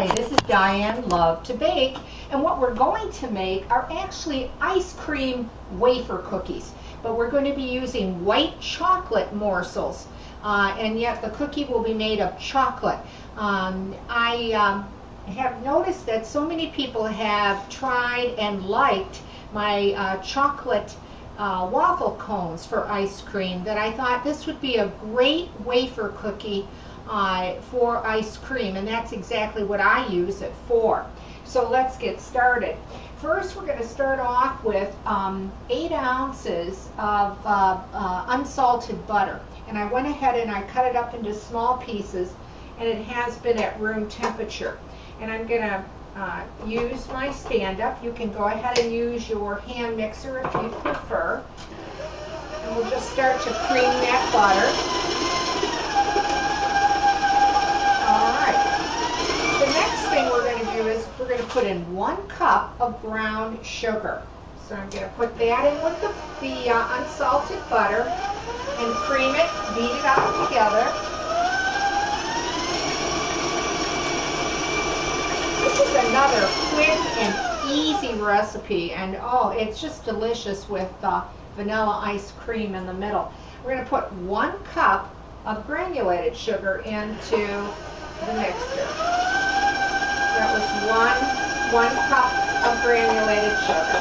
Hi, this is Diane Lovetobake, and what we're going to make are actually ice cream wafer cookies, but we're going to be using white chocolate morsels, and yet the cookie will be made of chocolate. I have noticed that so many people have tried and liked my chocolate waffle cones for ice cream that I thought this would be a great wafer cookie for ice cream, and that's exactly what I use it for. So let's get started. First, we're going to start off with 8 ounces of unsalted butter, and I went ahead and I cut it up into small pieces, and it has been at room temperature. And I'm going to use my stand-up. You can go ahead and use your hand mixer if you prefer. And we'll just start to cream that butter. Alright. The next thing we're going to do is we're going to put in 1 cup of brown sugar. So I'm going to put that in with the unsalted butter and cream it, beat it up together. This is another quick and easy recipe, and oh, it's just delicious with vanilla ice cream in the middle. We're going to put 1 cup of granulated sugar into the mixture. That was one cup of granulated sugar.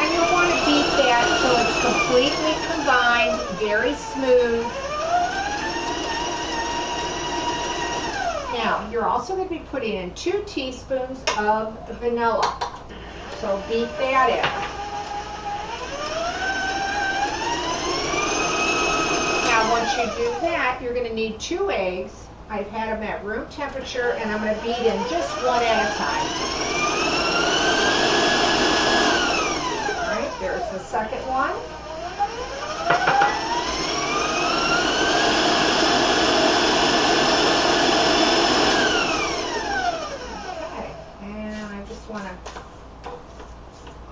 And you'll want to beat that till it's completely combined, very smooth. Now, you're also going to be putting in 2 teaspoons of vanilla. So beat that in. Now, once you do that, you're going to need 2 eggs. I've had them at room temperature, and I'm going to beat in just 1 at a time. All right, there's the second one.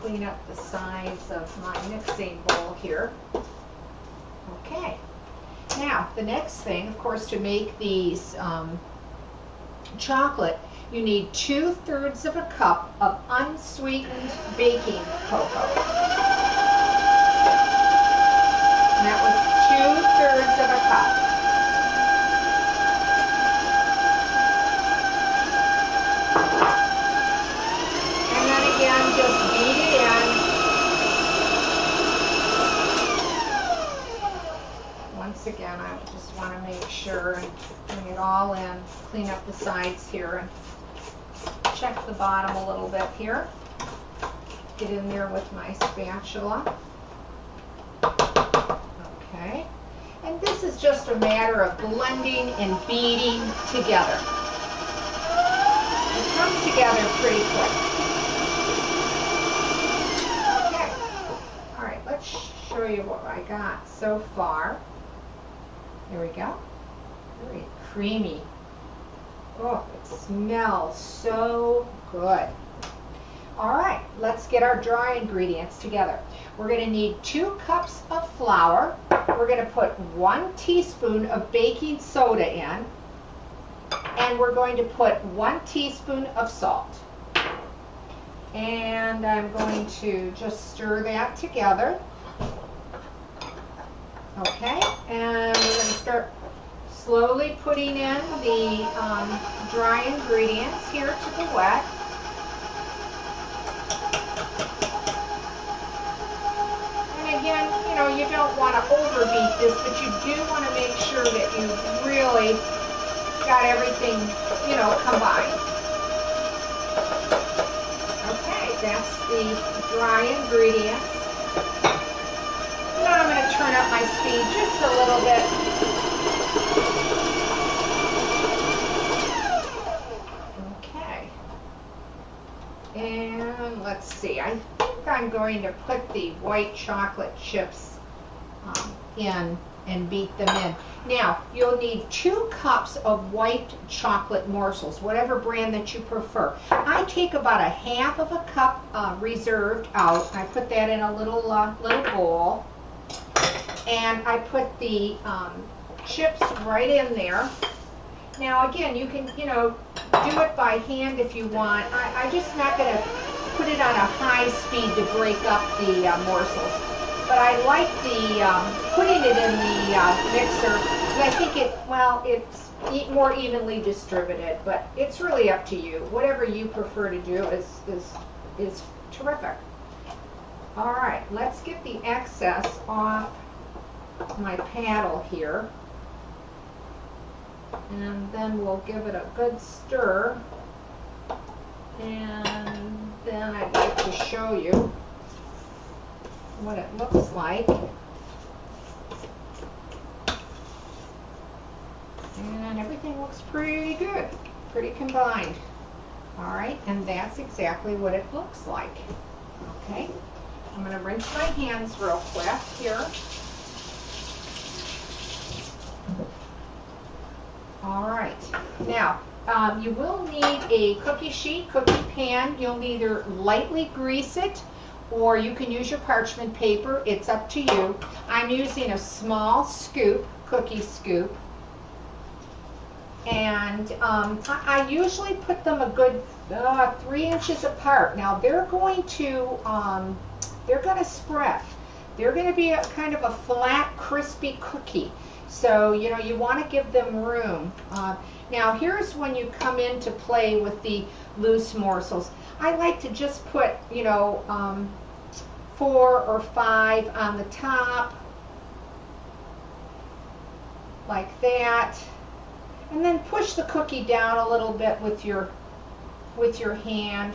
Clean up the sides of my mixing bowl here. Okay. Now, the next thing, of course, to make these chocolate, you need 2/3 of a cup of unsweetened baking cocoa. And that was 2/3 of a cup. Just beat it in. Once again, I just want to make sure and bring it all in, clean up the sides here, and check the bottom a little bit here. Get in there with my spatula. Okay. And this is just a matter of blending and beating together. It comes together pretty quick. Show you what I got so far. There we go. Very creamy. Oh, it smells so good. All right, let's get our dry ingredients together. We're going to need 2 cups of flour. We're going to put 1 teaspoon of baking soda in, and we're going to put 1 teaspoon of salt. And I'm going to just stir that together. Okay, and we're going to start slowly putting in the dry ingredients here to the wet. And again, you know, you don't want to overbeat this, but you do want to make sure that you've really got everything, you know, combined. Okay, that's the dry ingredients. Now I'm going to turn up my speed just a little bit. Okay. And let's see. I think I'm going to put the white chocolate chips in and beat them in. Now, you'll need 2 cups of white chocolate morsels, whatever brand that you prefer. I take about 1/2 of a cup reserved out. I put that in a little bowl. And I put the chips right in there. Now again, you can, do it by hand if you want. I'm just not going to put it on a high speed to break up the morsels. But I like the putting it in the mixer because I think it's more evenly distributed. But it's really up to you. Whatever you prefer to do is terrific. All right, let's get the excess off my paddle here. And then we'll give it a good stir. And then I'd like to show you what it looks like. And everything looks pretty good, pretty combined. All right, and that's exactly what it looks like. Okay, I'm going to rinse my hands real quick here. All right, now you will need a cookie sheet, cookie pan. You'll either lightly grease it or you can use your parchment paper. It's up to you. I'm using a small scoop, cookie scoop. And I usually put them a good 3 inches apart. Now they're going to spread. They're going to be a kind of a flat, crispy cookie. So, you want to give them room. Now, here's when you come into play with the loose morsels. I like to just put, 4 or 5 on the top, like that. And then push the cookie down a little bit with your hand.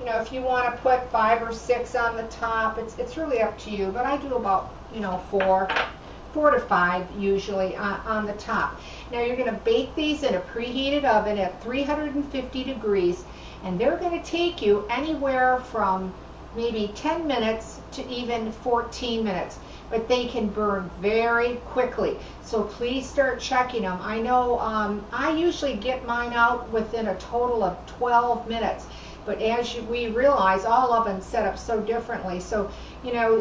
If you want to put 5 or 6 on the top, it's really up to you. But I do about, 4 to 5 usually on the top. Now you're going to bake these in a preheated oven at 350 degrees, and they're going to take you anywhere from maybe 10 minutes to even 14 minutes. But they can burn very quickly. So please start checking them. I know I usually get mine out within a total of 12 minutes. But as we realize, all ovens set up so differently. So,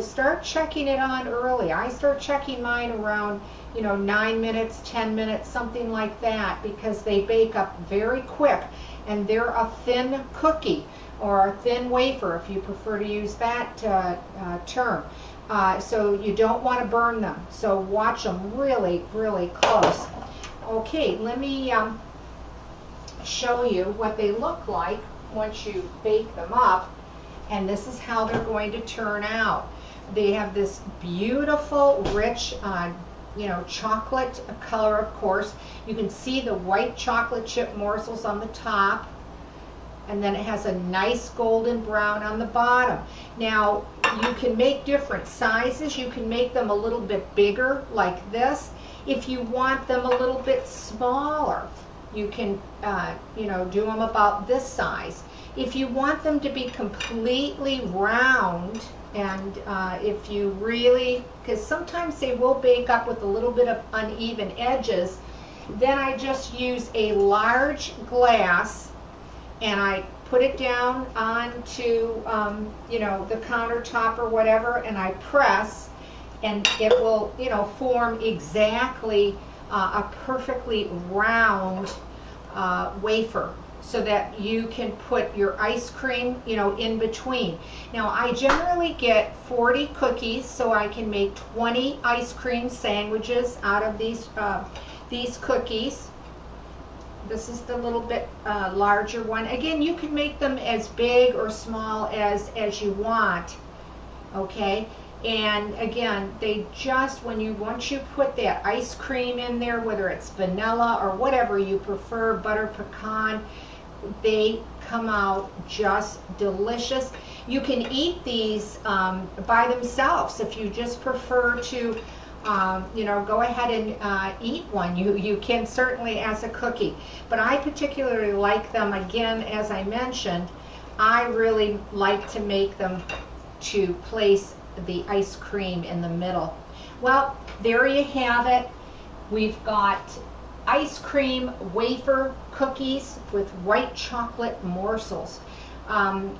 start checking it on early. I start checking mine around, 9 minutes, 10 minutes, something like that, because they bake up very quick. And they're a thin cookie, or a thin wafer, if you prefer to use that term. So you don't want to burn them. So watch them really, really close. Okay, let me show you what they look like once you bake them up, and this is how they're going to turn out. They have this beautiful, rich, chocolate color, of course. You can see the white chocolate chip morsels on the top, and then it has a nice golden brown on the bottom. Now, you can make different sizes. You can make them a little bit bigger, like this. If you want them a little bit smaller, you can, do them about this size. If you want them to be completely round, and if you really, because sometimes they will bake up with a little bit of uneven edges, then I just use a large glass and I put it down onto, the countertop or whatever, and I press, and it will, form exactly a perfectly round wafer, so that you can put your ice cream, in between. Now, I generally get 40 cookies, so I can make 20 ice cream sandwiches out of these cookies. This is the little bit larger one. Again, you can make them as big or small as you want, okay? And again, they just, once you put that ice cream in there, whether it's vanilla or whatever you prefer, butter pecan, they come out just delicious. You can eat these by themselves if you just prefer to go ahead and eat one. You can certainly as a cookie. But I particularly like them, again, as I mentioned, I really like to make them to place the ice cream in the middle. Well, there you have it. We've got ice cream wafer cookies with white chocolate morsels.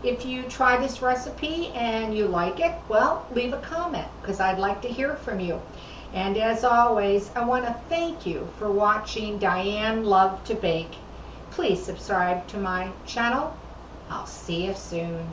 If you try this recipe and you like it, well, leave a comment, because I'd like to hear from you. And as always, I want to thank you for watching Diane Love to Bake. Please subscribe to my channel. I'll see you soon.